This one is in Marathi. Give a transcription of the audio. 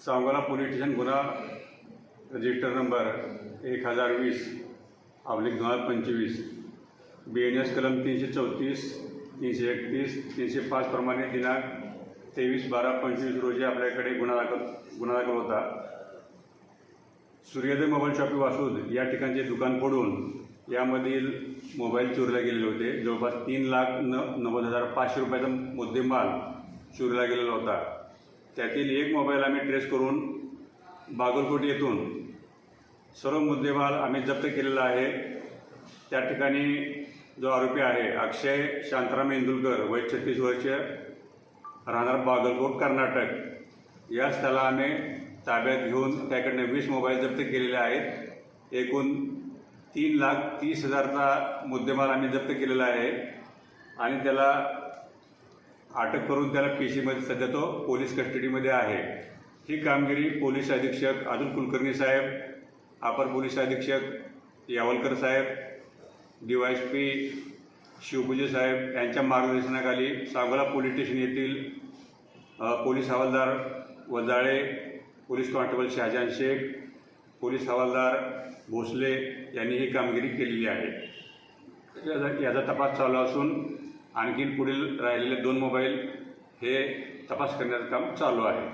सांगोला पोलीस स्टेशन गुन्हा रजिस्टर नंबर 1020/2025 BNS कलम 334, 331, 305 प्रमाणे दिनांक 23/12/25 रोजी आपल्याकडे गुन्हा दाखल होता। सूर्योदय मोबाईल शॉपी वासूद या ठिकाणचे दुकान फोडून यामधील मोबाईल चोरीला गेलेले होते। जवळपास 3,90,500 रुपयाचा मुद्देमाल चोरीला गेलेला होता। त्यातील एक मोबाईल आम्ही ट्रेस करून बागलकोट येथून सर्व मुद्देमाल आम्ही जप्त केलेला आहे। त्या ठिकाणी जो आरोपी आहे अक्षय शांताराम इंदुलकर, वय 36 वर्ष, राहणार बागलकोट, कर्नाटक, या स्थळाला आम्ही ताब्यात घेऊन त्याकडनं 20 मोबाईल जप्त केलेले आहेत। एकूण 3,30,000चा मुद्देमाल आम्ही जप्त केलेला आहे आणि त्याला अटक करून त्याला PCमध्ये सध्या तो पोलीस कस्टडीमध्ये आहे। ही कामगिरी पोलीस अधीक्षक अतुल कुलकर्णी साहेब, अपर पोलीस अधीक्षक यावलकर साहेब, DYSP शिवपूजे साहेब यांच्या मार्गदर्शनाखाली सांगोला पोलीस स्टेशन येथील पोलीस हवालदार वजाळे, police constable Shahjahan Shaikh, police हवालदार भोसले यांनी ही कामगिरी केलेली आहे। याचा तपास चालू असून आणखी पुढील राहिलेले 2 मोबाईल हे तपास करण्याचं काम चालू आहे।